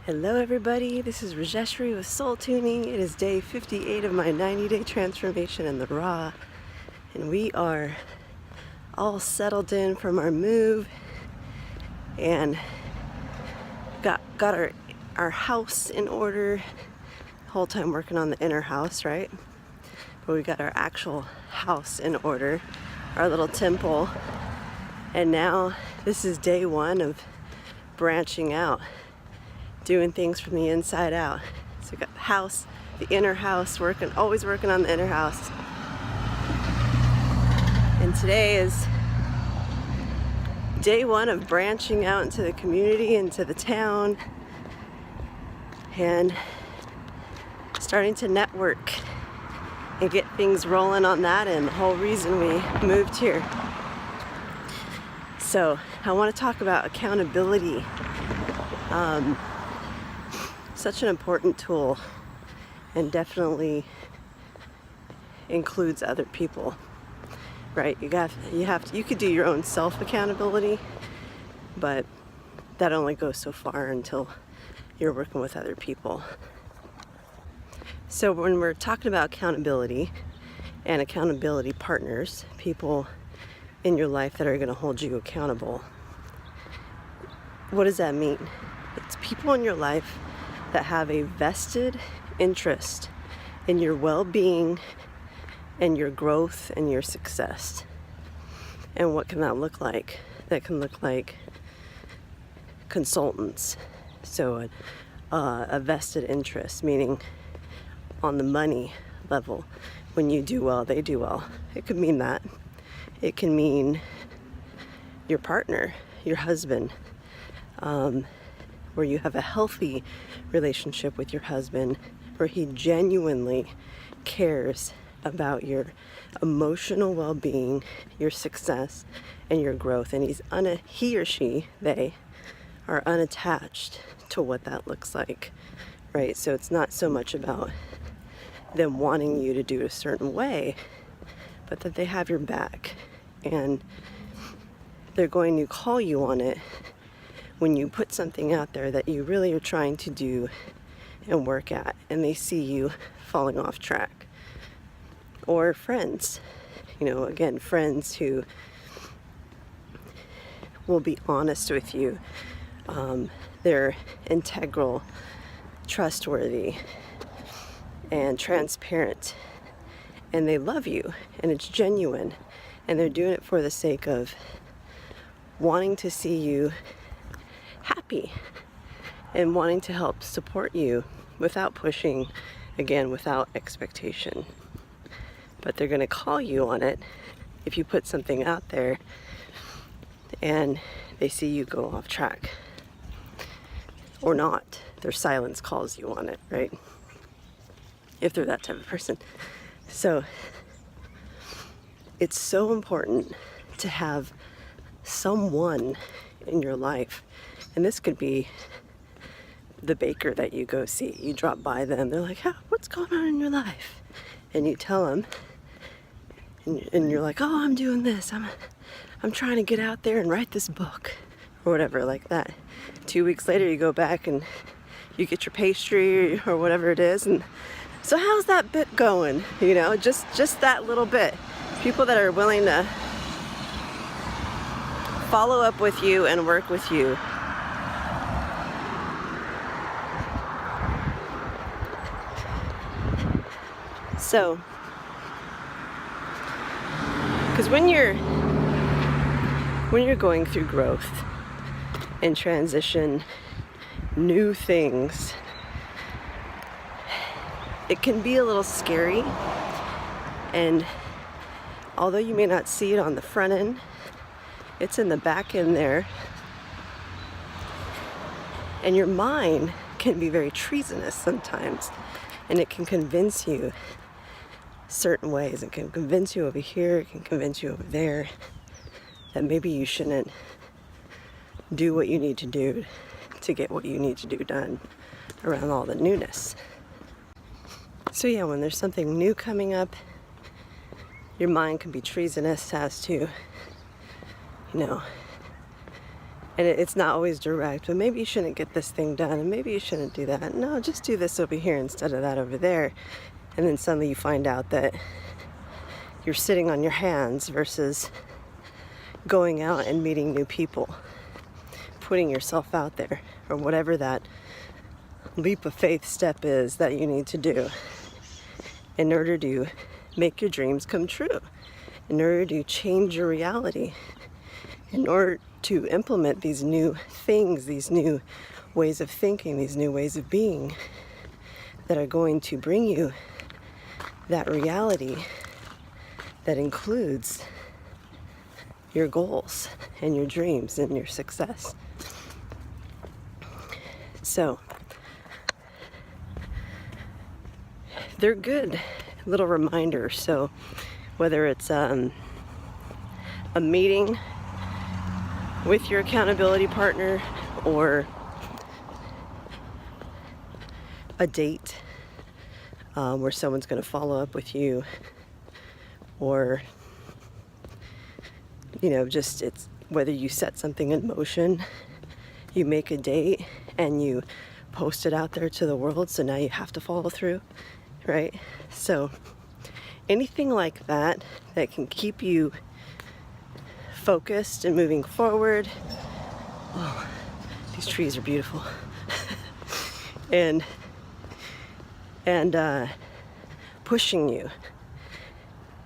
Hello everybody, this is Rajeshri with Soul Tuning. It is day 58 of my 90-day transformation in the raw, and we are all settled in from our move and got our house in order. The whole time working on the inner house, right? But we got our actual house in order, our little temple, and now this is day one of branching out, doing things from the inside out. So we got the house, the inner house, always working on the inner house. And today is day one of branching out into the community, into the town, and starting to network and get things rolling on that, and the whole reason we moved here. So I want to talk about accountability. Such an important tool, and definitely includes other people, right? You could do your own self accountability, but that only goes so far until you're working with other people. So when we're talking about accountability and accountability partners, people in your life that are going to hold you accountable, what does that mean? It's people in your life that have a vested interest in your well-being and your growth and your success. And what can that look like? That can look like consultants. So a vested interest, meaning on the money level, when you do well, they do well. It could mean that. It can mean your partner, your husband, where you have a healthy relationship with your husband, where he genuinely cares about your emotional well-being, your success, and your growth, and he or she, they are unattached to what that looks like, right? So it's not so much about them wanting you to do it a certain way, but that they have your back, and they're going to call you on it when you put something out there that you really are trying to do and work at, and they see you falling off track. Or friends, again, friends who will be honest with you. They're integral, trustworthy, and transparent, and they love you, and it's genuine, and they're doing it for the sake of wanting to see you happy and wanting to help support you without pushing, again, without expectation. But they're going to call you on it if you put something out there and they see you go off track, or not. Their silence calls you on it, right? If they're that type of person. So it's so important to have someone in your life, and this could be the baker that you go see. You drop by them, they're like, what's going on in your life? And you tell them, and you're like, I'm doing this, I'm trying to get out there and write this book, or whatever, like that. 2 weeks later, you go back and you get your pastry or whatever it is, and so how's that bit going? Just that little bit. People that are willing to follow up with you and work with you. So, because when you're going through growth and transition, new things, it can be a little scary, and although you may not see it on the front end, it's in the back end there, and your mind can be very treasonous sometimes, and it can convince you certain ways. It can convince you over here, it can convince you over there, that maybe you shouldn't do what you need to do to get what you need to do done around all the newness. So yeah, when there's something new coming up, your mind can be treasonous as to, And it's not always direct, but maybe you shouldn't get this thing done, and maybe you shouldn't do that. No, just do this over here instead of that over there. And then suddenly you find out that you're sitting on your hands versus going out and meeting new people, putting yourself out there, or whatever that leap of faith step is that you need to do in order to make your dreams come true, in order to change your reality, in order to implement these new things, these new ways of thinking, these new ways of being that are going to bring you that reality that includes your goals and your dreams and your success. So they're good little reminders. So whether it's a meeting with your accountability partner, or a date where someone's going to follow up with you, or just it's whether you set something in motion, you make a date and you post it out there to the world, so now you have to follow through, right? So anything like that that can keep you focused and moving forward. Oh, these trees are beautiful. and pushing you,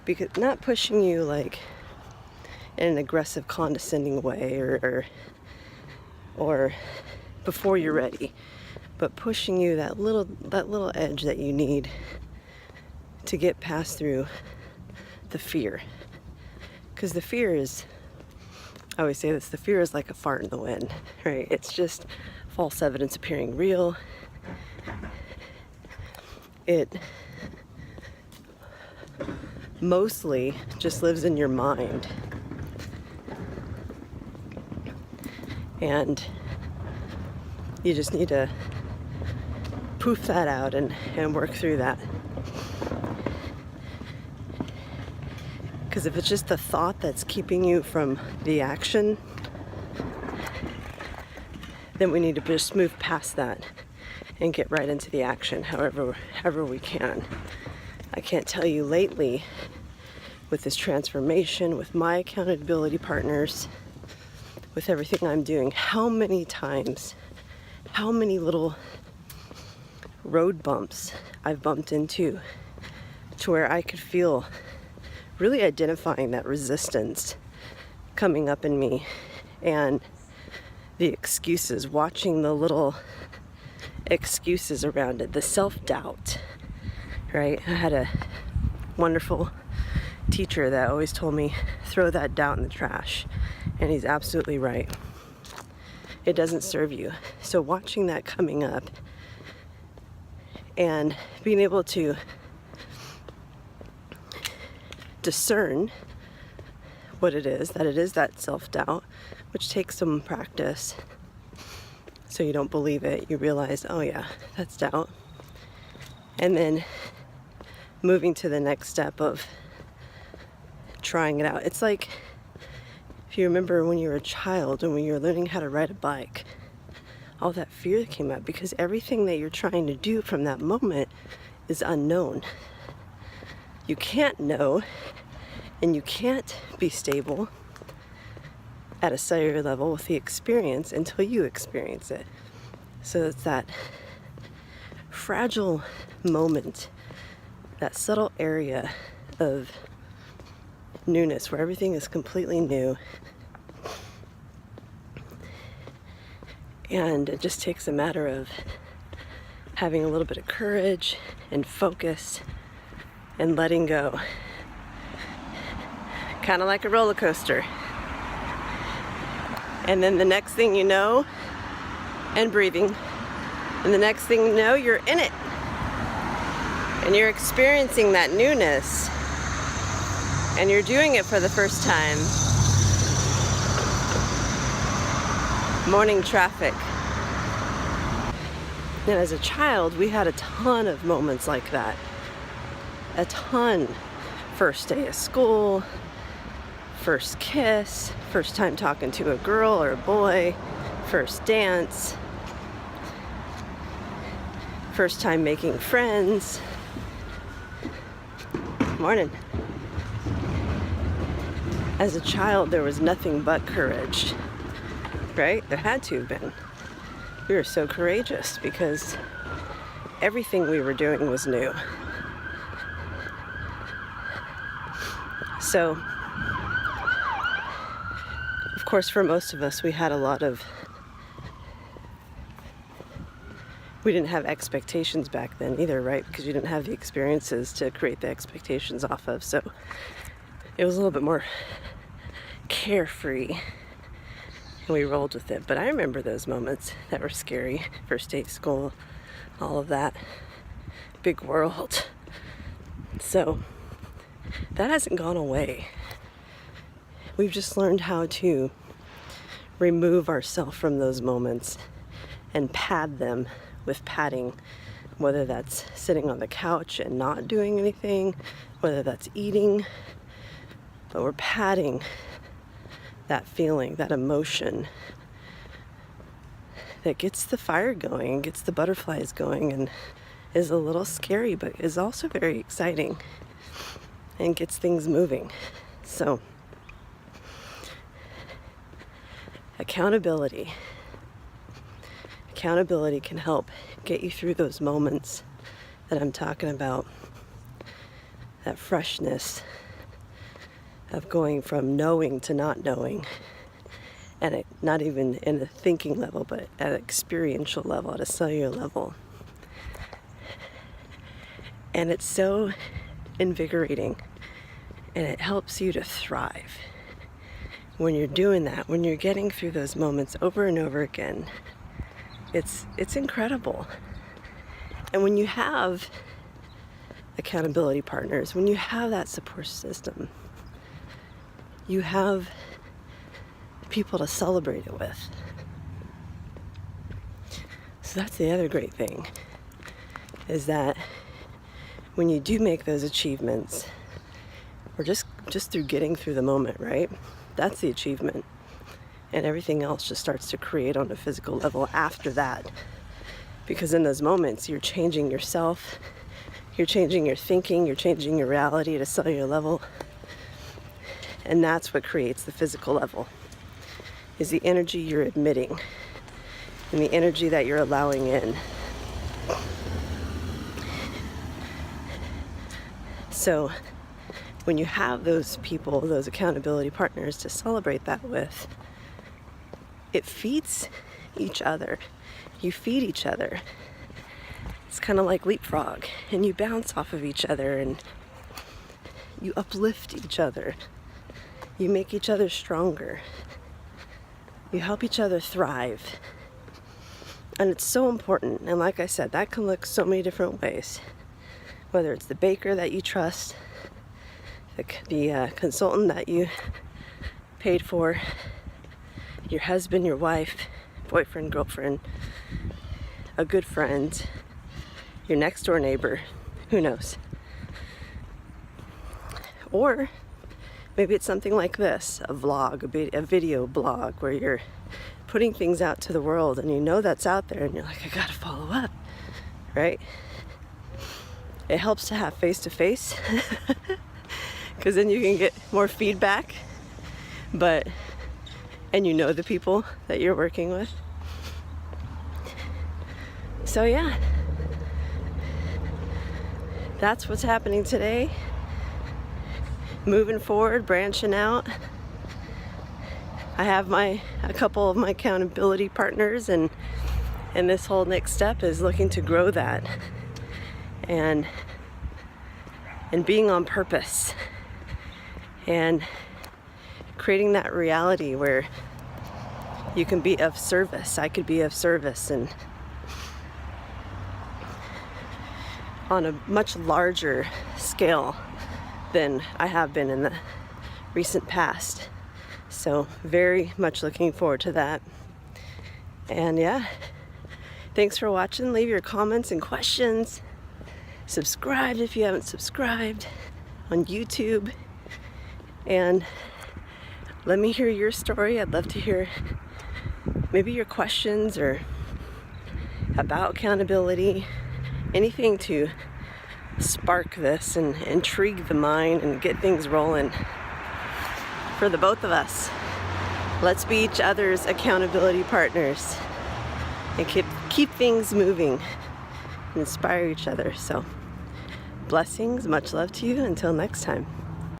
because not pushing you like in an aggressive, condescending way, or before you're ready, but pushing you that little edge that you need to get past through the fear. Because the fear is, I always say this, the fear is like a fart in the wind, right? It's just false evidence appearing real. It mostly just lives in your mind. And you just need to poof that out and work through that. Because if it's just the thought that's keeping you from the action, then we need to just move past that and get right into the action however we can. I can't tell you lately, with this transformation, with my accountability partners, with everything I'm doing, how many times, how many little road bumps I've bumped into to where I could feel really identifying that resistance coming up in me, and the excuses, watching the little excuses around it, the self-doubt, right? I had a wonderful teacher that always told me, throw that doubt in the trash, and he's absolutely right. It doesn't serve you. So watching that coming up and being able to discern what it is that self-doubt, which takes some practice. So you don't believe it, you realize, oh yeah, that's doubt. And then moving to the next step of trying it out. It's like, if you remember when you were a child and when you were learning how to ride a bike, all that fear came up because everything that you're trying to do from that moment is unknown. You can't know, and you can't be stable at a cellular level with the experience until you experience it. So it's that fragile moment, that subtle area of newness where everything is completely new. And it just takes a matter of having a little bit of courage and focus and letting go. Kind of like a roller coaster. And then the next thing you know, and breathing, and the next thing you know, you're in it. And you're experiencing that newness. And you're doing it for the first time. Morning traffic. And as a child, we had a ton of moments like that. A ton. First day of school, first kiss, first time talking to a girl or a boy, first dance, first time making friends. Morning. As a child, there was nothing but courage, right? There had to have been. We were so courageous because everything we were doing was new. So, of course, for most of us, we didn't have expectations back then either, right? Because you didn't have the experiences to create the expectations off of. So it was a little bit more carefree, and we rolled with it. But I remember those moments that were scary. First day of school, all of that. Big world. So that hasn't gone away. We've just learned how to remove ourselves from those moments and pad them with padding, whether that's sitting on the couch and not doing anything, whether that's eating, but we're padding that feeling, that emotion that gets the fire going, gets the butterflies going, and is a little scary, but is also very exciting and gets things moving. So, accountability. Accountability can help get you through those moments that I'm talking about. That freshness of going from knowing to not knowing, and not even in a thinking level, but at an experiential level, at a cellular level. And it's so invigorating, and it helps you to thrive. When you're doing that, when you're getting through those moments over and over again, it's incredible. And when you have accountability partners, when you have that support system, you have people to celebrate it with. So that's the other great thing, is that when you do make those achievements, or just through getting through the moment, right? That's the achievement. And everything else just starts to create on a physical level after that. Because in those moments, you're changing yourself, you're changing your thinking, you're changing your reality at a cellular level. And that's what creates the physical level, is the energy you're admitting and the energy that you're allowing in. So when you have those people, those accountability partners to celebrate that with, it feeds each other. You feed each other. It's kind of like leapfrog, and you bounce off of each other, and you uplift each other. You make each other stronger. You help each other thrive. And it's so important. And like I said, that can look so many different ways. Whether it's the baker that you trust, the consultant that you paid for, your husband, your wife, boyfriend, girlfriend, a good friend, your next door neighbor, who knows? Or maybe it's something like this, a vlog, a video blog, where you're putting things out to the world and you know that's out there and you're like, I gotta follow up, right? It helps to have face-to-face because then you can get more feedback, and you know the people that you're working with. So yeah, that's what's happening today. Moving forward, branching out. I have a couple of my accountability partners, and this whole next step is looking to grow that and being on purpose and creating that reality where you can be of service. I could be of service, and on a much larger scale than I have been in the recent past. So very much looking forward to that. And yeah, thanks for watching. Leave your comments and questions. Subscribe if you haven't subscribed on YouTube. And let me hear your story. I'd love to hear maybe your questions or about accountability, anything to spark this and intrigue the mind and get things rolling for the both of us. Let's be each other's accountability partners and keep things moving, inspire each other. So blessings, much love to you. Until next time.